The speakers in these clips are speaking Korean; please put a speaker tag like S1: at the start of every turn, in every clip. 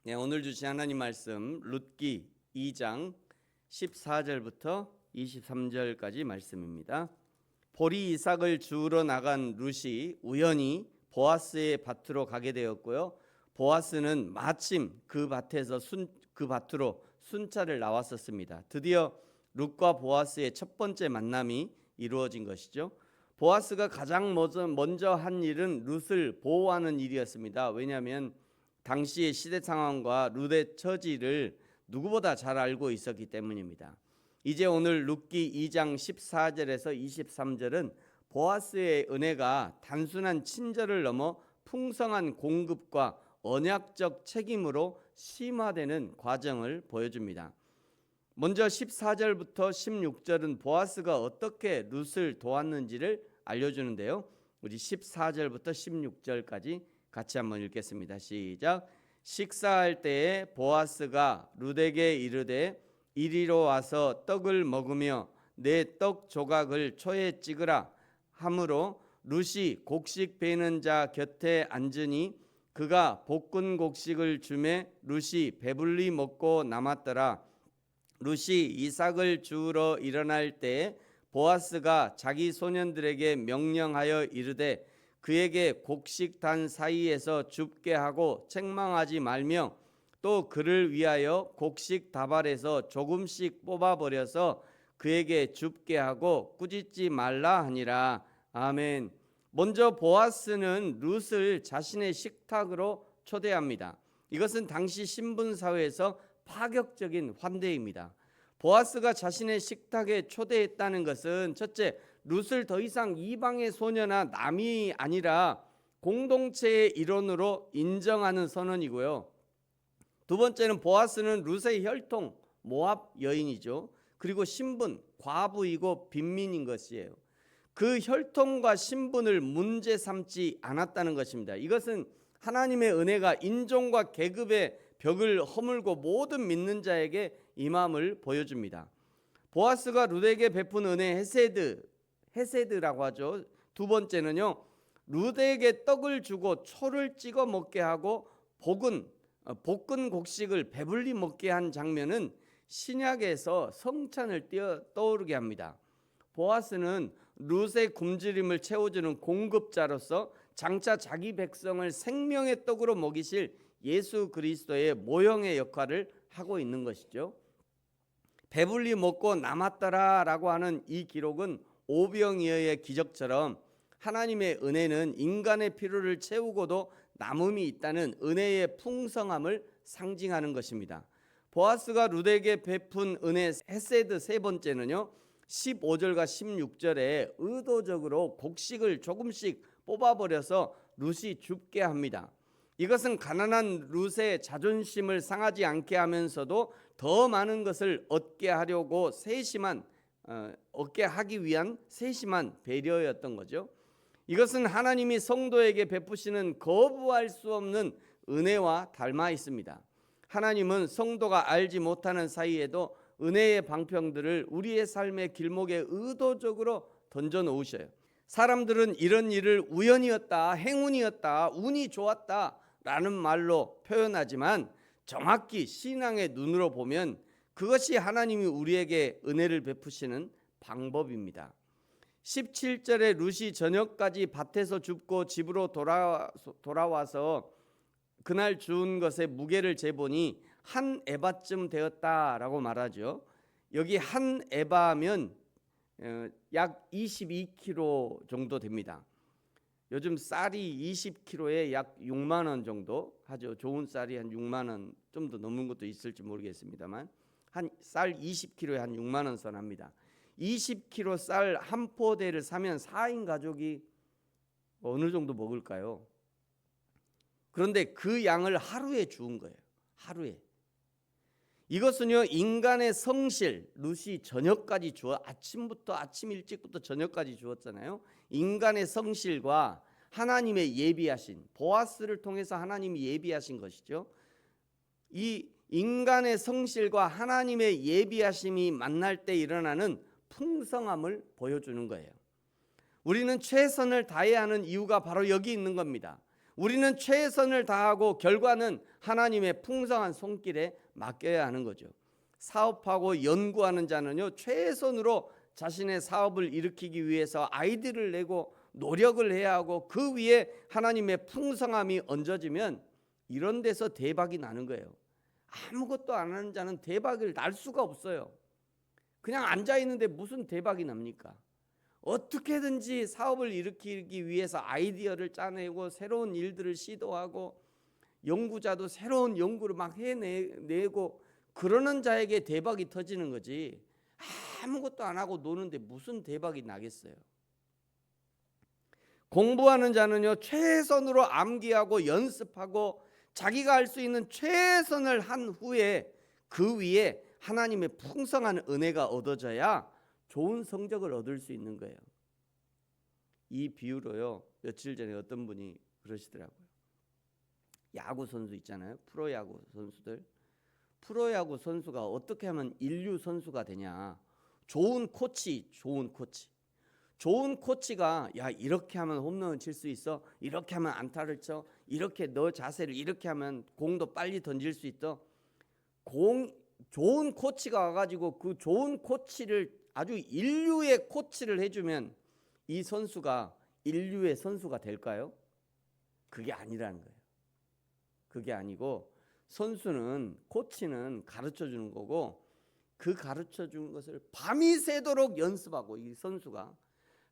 S1: 네, 오늘 주신 하나님 말씀 룻기 2장 14절부터 23절까지 말씀입니다. 보리 이삭을 주우러 나간 룻이 우연히 보아스의 밭으로 가게 되었고요. 보아스는 마침 그 밭으로 순찰을 나왔었습니다. 드디어 룻과 보아스의 첫 번째 만남이 이루어진 것이죠. 보아스가 가장 먼저 한 일은 룻을 보호하는 일이었습니다. 왜냐하면 당시의 시대 상황과 룻의 처지를 누구보다 잘 알고 있었기 때문입니다. 이제 오늘 룻기 2장 14절에서 23절은 보아스의 은혜가 단순한 친절을 넘어 풍성한 공급과 언약적 책임으로 심화되는 과정을 보여줍니다. 먼저 14절부터 16절은 보아스가 어떻게 룻을 도왔는지를 알려주는데요. 우리 14절부터 16절까지 같이 한번 읽겠습니다. 시작. 식사할 때에 보아스가 룻에게 이르되 이리로 와서 떡을 먹으며 내 떡 조각을 초에 찍으라 하므로 룻이 곡식 베는 자 곁에 앉으니 그가 볶은 곡식을 주매 룻이 배불리 먹고 남았더라. 룻이 이삭을 주우러 일어날 때에 보아스가 자기 소년들에게 명령하여 이르되 그에게 곡식단 사이에서 줍게 하고 책망하지 말며 또 그를 위하여 곡식 다발에서 조금씩 뽑아버려서 그에게 줍게 하고 꾸짖지 말라 하니라. 아멘. 먼저 보아스는 룻을 자신의 식탁으로 초대합니다. 이것은 당시 신분사회에서 파격적인 환대입니다. 보아스가 자신의 식탁에 초대했다는 것은 첫째, 룻을 더 이상 이방의 소녀나 남이 아니라 공동체의 일원으로 인정하는 선언이고요. 두 번째는 보아스는 룻의 혈통 모압 여인이죠. 그리고 신분 과부이고 빈민인 것이에요. 그 혈통과 신분을 문제 삼지 않았다는 것입니다. 이것은 하나님의 은혜가 인종과 계급의 벽을 허물고 모든 믿는 자에게 임함을 보여줍니다. 보아스가 룻에게 베푼 은혜 헤세드라고 하죠. 두 번째는요, 룻에게 떡을 주고 초를 찍어 먹게 하고 볶은 곡식을 배불리 먹게 한 장면은 신약에서 성찬을 떠오르게 합니다. 보아스는 룻의 굶주림을 채워주는 공급자로서 장차 자기 백성을 생명의 떡으로 먹이실 예수 그리스도의 모형의 역할을 하고 있는 것이죠. 배불리 먹고 남았더라라고 하는 이 기록은 오병이어의 기적처럼 하나님의 은혜는 인간의 필요를 채우고도 남음이 있다는 은혜의 풍성함을 상징하는 것입니다. 보아스가 룻에게 베푼 은혜 헤세드 세 번째는요, 15절과 16절에 의도적으로 곡식을 조금씩 뽑아버려서 룻이 줍게 합니다. 이것은 가난한 룻의 자존심을 상하지 않게 하면서도 더 많은 것을 얻게 하기 위한 세심한 배려였던 거죠. 이것은 하나님이 성도에게 베푸시는 거부할 수 없는 은혜와 닮아 있습니다. 하나님은 성도가 알지 못하는 사이에도 은혜의 방평들을 우리의 삶의 길목에 의도적으로 던져 놓으셔요. 사람들은 이런 일을 우연이었다, 행운이었다, 운이 좋았다 라는 말로 표현하지만 정확히 신앙의 눈으로 보면 그것이 하나님이 우리에게 은혜를 베푸시는 방법입니다. 17절에 룻이 저녁까지 밭에서 줍고 집으로 돌아와서 그날 주운 것의 무게를 재보니 한 에바쯤 되었다라고 말하죠. 여기 한 에바면 약 22kg 정도 됩니다. 요즘 쌀이 20kg에 약 6만 원 정도 하죠. 좋은 쌀이 한 6만 원 좀 더 넘는 것도 있을지 모르겠습니다만 한 쌀 20kg에 한 6만 원 선 합니다. 20kg 쌀 한 포대를 사면 4인 가족이 어느 정도 먹을까요? 그런데 그 양을 하루에 주운 거예요. 하루에. 이것은요, 인간의 성실, 룻이 저녁까지 아침 일찍부터 저녁까지 주었잖아요. 인간의 성실과 하나님의 예비하신, 보아스를 통해서 하나님이 예비하신 것이죠. 이 인간의 성실과 하나님의 예비하심이 만날 때 일어나는 풍성함을 보여주는 거예요. 우리는 최선을 다해야 하는 이유가 바로 여기 있는 겁니다. 우리는 최선을 다하고 결과는 하나님의 풍성한 손길에 맡겨야 하는 거죠. 사업하고 연구하는 자는요, 최선으로 자신의 사업을 일으키기 위해서 아이디어를 내고 노력을 해야 하고, 그 위에 하나님의 풍성함이 얹어지면 이런 데서 대박이 나는 거예요. 아무것도 안 하는 자는 대박을 날 수가 없어요. 그냥 앉아 있는데 무슨 대박이 납니까? 어떻게든지 사업을 일으키기 위해서 아이디어를 짜내고 새로운 일들을 시도하고, 연구자도 새로운 연구를 막 해내고 그러는 자에게 대박이 터지는 거지, 아무것도 안 하고 노는데 무슨 대박이 나겠어요. 공부하는 자는요, 최선으로 암기하고 연습하고 자기가 할 수 있는 최선을 한 후에 그 위에 하나님의 풍성한 은혜가 얻어져야 좋은 성적을 얻을 수 있는 거예요. 이 비유로요, 며칠 전에 어떤 분이 그러시더라고요. 야구 선수 있잖아요. 프로야구 선수들. 프로야구 선수가 어떻게 하면 인류 선수가 되냐. 좋은 코치가 야, 이렇게 하면 홈런을 칠 수 있어, 이렇게 하면 안타를 쳐, 이렇게 너 자세를 이렇게 하면 공도 빨리 던질 수 있어. 좋은 코치가 와가지고 그 좋은 코치를, 아주 인류의 코치를 해주면 이 선수가 인류의 선수가 될까요? 그게 아니라는 거예요. 그게 아니고, 선수는, 코치는 가르쳐 주는 거고, 그 가르쳐 주는 것을 밤이 새도록 연습하고, 이 선수가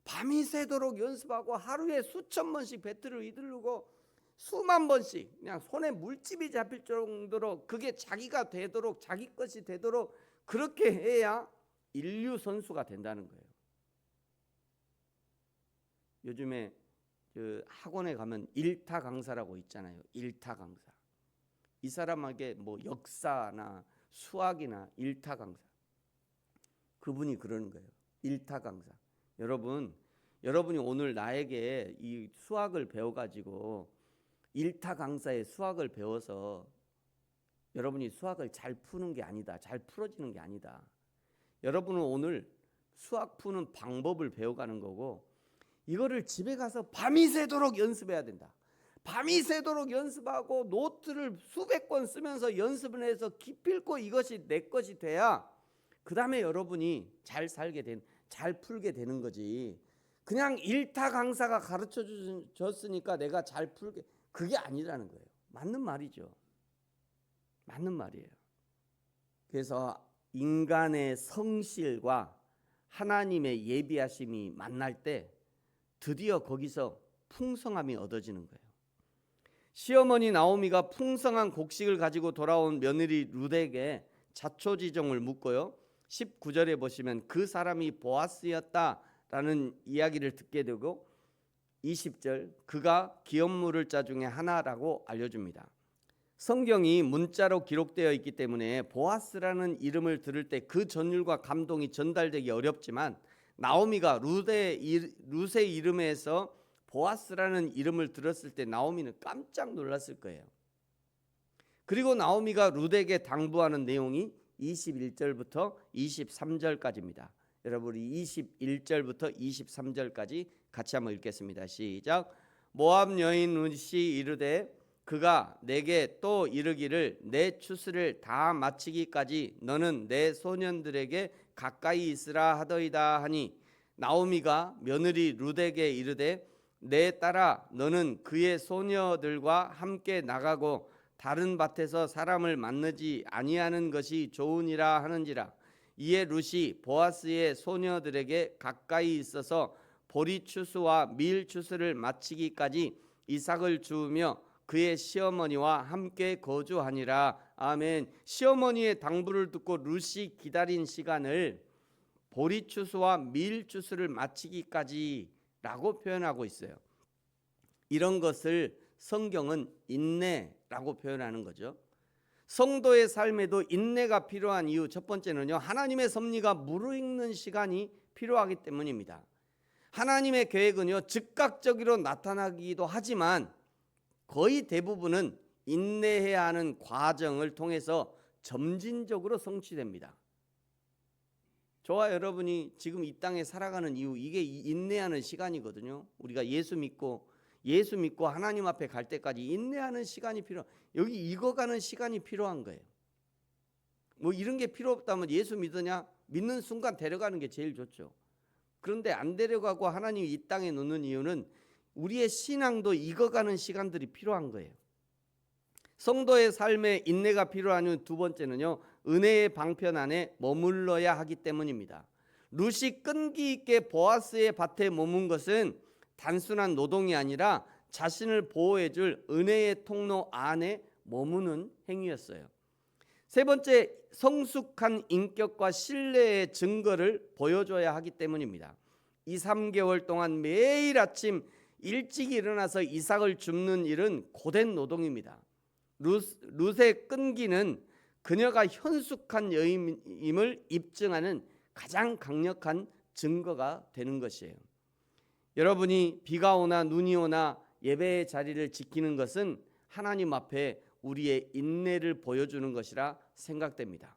S1: 밤이 새도록 연습하고 하루에 수천 번씩 배트를 휘두르고 수만 번씩 그냥 손에 물집이 잡힐 정도로 그게 자기가 되도록, 자기 것이 되도록 그렇게 해야 인류 선수가 된다는 거예요. 요즘에 그 학원에 가면 일타 강사라고 있잖아요. 일타 강사. 이 사람에게 뭐 역사나 수학이나 일타 강사, 그분이 그러는 거예요. 일타 강사. 여러분이 오늘 나에게 이 수학을 배워가지고 일타 강사의 수학을 배워서 여러분이 수학을 잘 푸는 게 아니다, 잘 풀어지는 게 아니다. 여러분은 오늘 수학 푸는 방법을 배워가는 거고, 이거를 집에 가서 밤이 새도록 연습해야 된다. 밤이 새도록 연습하고 노트를 수백 권 쓰면서 연습을 해서 기필코 이것이 내 것이 돼야 그 다음에 여러분이 잘 풀게 되는 거지. 그냥 일타 강사가 가르쳐 줬으니까 내가 잘 풀게, 그게 아니라는 거예요. 맞는 말이죠. 맞는 말이에요. 그래서 인간의 성실과 하나님의 예비하심이 만날 때 드디어 거기서 풍성함이 얻어지는 거예요. 시어머니 나오미가 풍성한 곡식을 가지고 돌아온 며느리 룻에게 자초지종을 묻고요, 19절에 보시면 그 사람이 보아스였다라는 이야기를 듣게 되고, 20절 그가 기업물을 자 중에 하나라고 알려줍니다. 성경이 문자로 기록되어 있기 때문에 보아스라는 이름을 들을 때 그 전율과 감동이 전달되기 어렵지만, 나오미가 룻의 이름에서 보아스라는 이름을 들었을 때 나오미는 깜짝 놀랐을 거예요. 그리고 나오미가 룻에게 당부하는 내용이 21절부터 23절까지입니다. 여러분, 21절부터 23절까지 같이 한번 읽겠습니다. 시작. 모압 여인 룻이 이르되 그가 내게 또 이르기를 내 추수를 다 마치기까지 너는 내 소년들에게 가까이 있으라 하더이다 하니, 나오미가 며느리 룻에게 이르되 내 딸아 너는 그의 소녀들과 함께 나가고 다른 밭에서 사람을 만나지 아니하는 것이 좋으니라 하는지라. 이에 룻이 보아스의 소녀들에게 가까이 있어서 보리 추수와 밀 추수를 마치기까지 이삭을 주우며 그의 시어머니와 함께 거주하니라. 아멘. 시어머니의 당부를 듣고 룻이 기다린 시간을 보리 추수와 밀 추수를 마치기까지라고 표현하고 있어요. 이런 것을 성경은 인내라고 표현하는 거죠. 성도의 삶에도 인내가 필요한 이유, 첫 번째는요, 하나님의 섭리가 무르익는 시간이 필요하기 때문입니다. 하나님의 계획은요, 즉각적으로 나타나기도 하지만 거의 대부분은 인내해야 하는 과정을 통해서 점진적으로 성취됩니다. 저와 여러분이 지금 이 땅에 살아가는 이유, 이게 인내하는 시간이거든요. 우리가 예수 믿고 예수 믿고 하나님 앞에 갈 때까지 인내하는 시간이 여기 익어가는 시간이 필요한 거예요. 뭐 이런 게 필요 없다면 예수 믿으냐? 믿는 순간 데려가는 게 제일 좋죠. 그런데 안 데려가고 하나님이 이 땅에 놓는 이유는 우리의 신앙도 익어가는 시간들이 필요한 거예요. 성도의 삶에 인내가 필요한 이유 두 번째는요, 은혜의 방편 안에 머물러야 하기 때문입니다. 룻이 끈기 있게 보아스의 밭에 머문 것은 단순한 노동이 아니라 자신을 보호해 줄 은혜의 통로 안에 머무는 행위였어요. 세 번째, 성숙한 인격과 신뢰의 증거를 보여줘야 하기 때문입니다. 2, 3개월 동안 매일 아침 일찍 일어나서 이삭을 줍는 일은 고된 노동입니다. 룻의 끈기는 그녀가 현숙한 여인임을 입증하는 가장 강력한 증거가 되는 것이에요. 여러분이 비가 오나 눈이 오나 예배의 자리를 지키는 것은 하나님 앞에 우리의 인내를 보여주는 것이라 생각됩니다.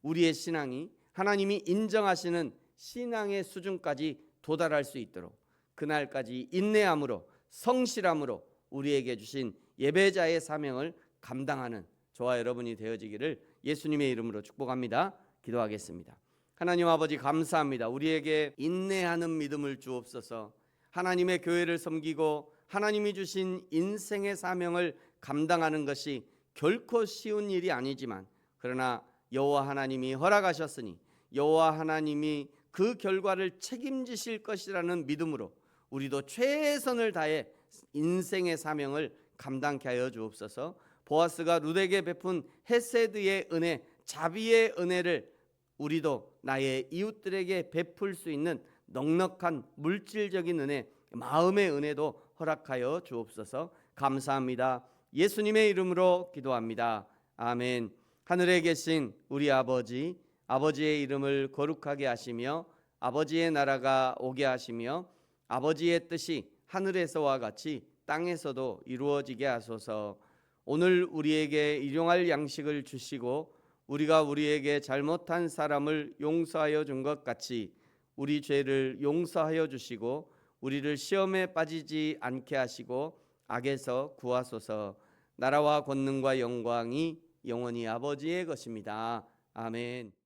S1: 우리의 신앙이 하나님이 인정하시는 신앙의 수준까지 도달할 수 있도록 그날까지 인내함으로 성실함으로 우리에게 주신 예배자의 사명을 감당하는 저와 여러분이 되어지기를 예수님의 이름으로 축복합니다. 기도하겠습니다. 하나님 아버지 감사합니다. 우리에게 인내하는 믿음을 주옵소서. 하나님의 교회를 섬기고 하나님이 주신 인생의 사명을 감당하는 것이 결코 쉬운 일이 아니지만 그러나 여호와 하나님이 허락하셨으니 여호와 하나님이 그 결과를 책임지실 것이라는 믿음으로 우리도 최선을 다해 인생의 사명을 감당케 하여 주옵소서. 보아스가 룻에게 베푼 헤세드의 은혜, 자비의 은혜를 우리도 나의 이웃들에게 베풀 수 있는 넉넉한 물질적인 은혜, 마음의 은혜도 허락하여 주옵소서. 감사합니다. 예수님의 이름으로 기도합니다. 아멘. 하늘에 계신 우리 아버지, 아버지의 이름을 거룩하게 하시며 아버지의 나라가 오게 하시며 아버지의 뜻이 하늘에서와 같이 땅에서도 이루어지게 하소서. 오늘 우리에게 일용할 양식을 주시고 우리가 우리에게 잘못한 사람을 용서하여 준 것 같이 우리 죄를 용서하여 주시고 우리를 시험에 빠지지 않게 하시고 악에서 구하소서. 나라와 권능과 영광이 영원히 아버지의 것입니다. 아멘.